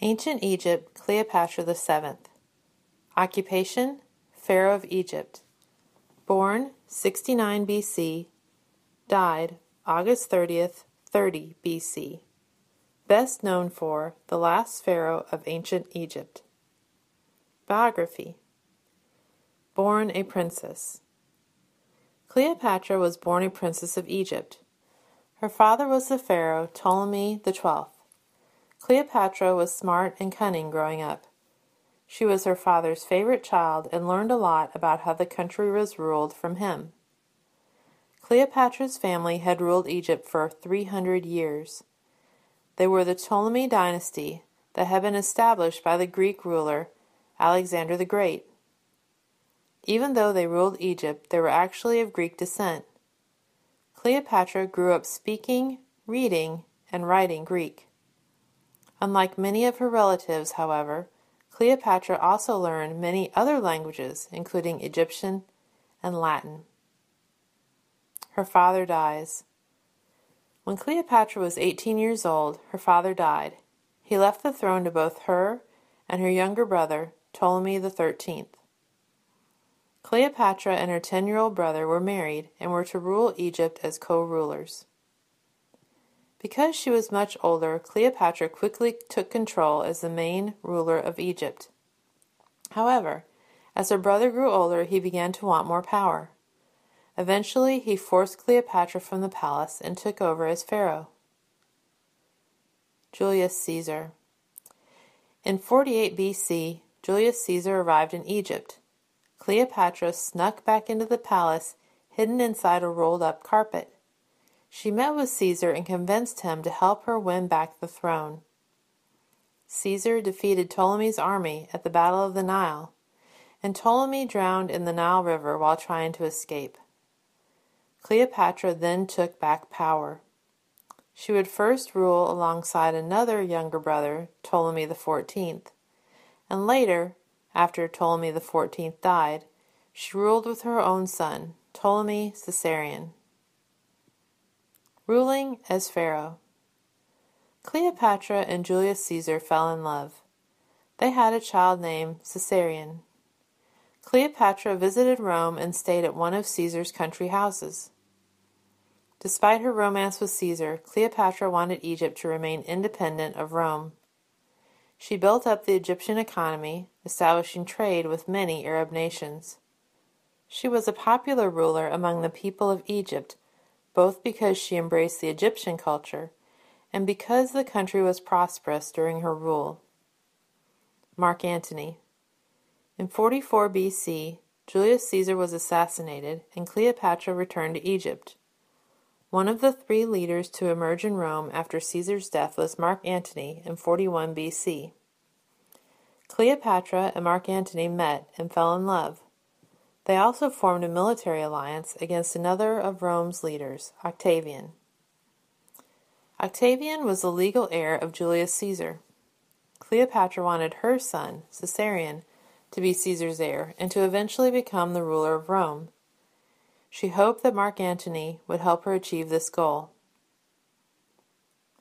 Ancient Egypt, Cleopatra VII. Occupation, Pharaoh of Egypt. Born 69 BC. Died August 30th, 30 BC. Best known for the last pharaoh of ancient Egypt. Biography. Born a princess. Cleopatra was born a princess of Egypt. Her father was the pharaoh Ptolemy XII. Cleopatra was smart and cunning growing up. She was her father's favorite child and learned a lot about how the country was ruled from him. Cleopatra's family had ruled Egypt for 300 years. They were the Ptolemy dynasty that had been established by the Greek ruler Alexander the Great. Even though they ruled Egypt, they were actually of Greek descent. Cleopatra grew up speaking, reading, and writing Greek. Unlike many of her relatives, however, Cleopatra also learned many other languages, including Egyptian and Latin. Her father dies. When Cleopatra was 18 years old, her father died. He left the throne to both her and her younger brother, Ptolemy XIII. Cleopatra and her 10-year-old brother were married and were to rule Egypt as co-rulers. Because she was much older, Cleopatra quickly took control as the main ruler of Egypt. However, as her brother grew older, he began to want more power. Eventually, he forced Cleopatra from the palace and took over as pharaoh. Julius Caesar. In 48 BC, Julius Caesar arrived in Egypt. Cleopatra snuck back into the palace, hidden inside a rolled-up carpet. She met with Caesar and convinced him to help her win back the throne. Caesar defeated Ptolemy's army at the Battle of the Nile, and Ptolemy drowned in the Nile River while trying to escape. Cleopatra then took back power. She would first rule alongside another younger brother, Ptolemy XIV, and later, after Ptolemy XIV died, she ruled with her own son, Ptolemy Caesarion. Ruling as pharaoh. Cleopatra and Julius Caesar fell in love. They had a child named Caesarion. Cleopatra visited Rome and stayed at one of Caesar's country houses. Despite her romance with Caesar, Cleopatra wanted Egypt to remain independent of Rome. She built up the Egyptian economy, establishing trade with many Arab nations. She was a popular ruler among the people of Egypt, both because she embraced the Egyptian culture and because the country was prosperous during her rule. Mark Antony. In 44 BC, Julius Caesar was assassinated and Cleopatra returned to Egypt. One of the 3 leaders to emerge in Rome after Caesar's death was Mark Antony in 41 BC. Cleopatra and Mark Antony met and fell in love. They also formed a military alliance against another of Rome's leaders, Octavian. Octavian was the legal heir of Julius Caesar. Cleopatra wanted her son, Caesarion, to be Caesar's heir and to eventually become the ruler of Rome. She hoped that Mark Antony would help her achieve this goal.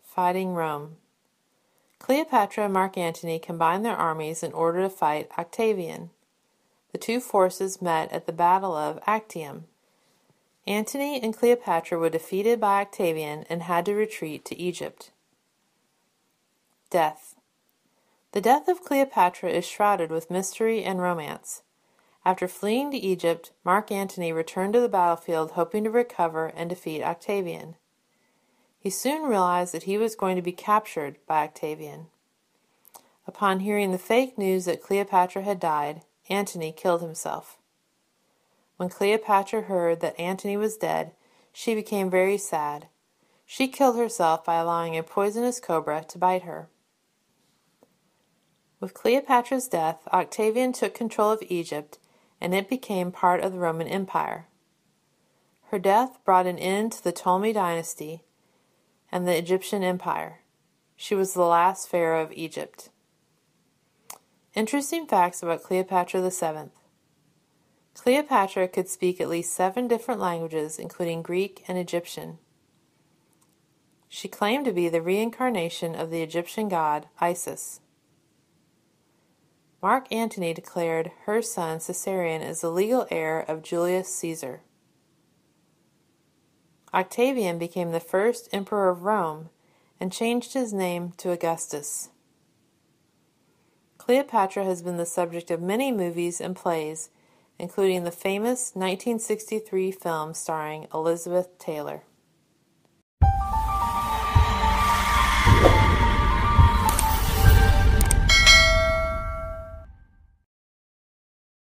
Fighting Rome. Cleopatra and Mark Antony combined their armies in order to fight Octavian. The two forces met at the Battle of Actium. Antony and Cleopatra were defeated by Octavian and had to retreat to Egypt. Death. The death of Cleopatra is shrouded with mystery and romance. After fleeing to Egypt, Mark Antony returned to the battlefield hoping to recover and defeat Octavian. He soon realized that he was going to be captured by Octavian. Upon hearing the fake news that Cleopatra had died, Antony killed himself. When Cleopatra heard that Antony was dead, she became very sad. She killed herself by allowing a poisonous cobra to bite her. With Cleopatra's death, Octavian took control of Egypt, and it became part of the Roman Empire. Her death brought an end to the Ptolemy dynasty and the Egyptian Empire. She was the last pharaoh of Egypt. Interesting facts about Cleopatra VII. Cleopatra could speak at least 7 different languages, including Greek and Egyptian. She claimed to be the reincarnation of the Egyptian god Isis. Mark Antony declared her son Caesarion as the legal heir of Julius Caesar. Octavian became the first emperor of Rome and changed his name to Augustus. Cleopatra has been the subject of many movies and plays, including the famous 1963 film starring Elizabeth Taylor.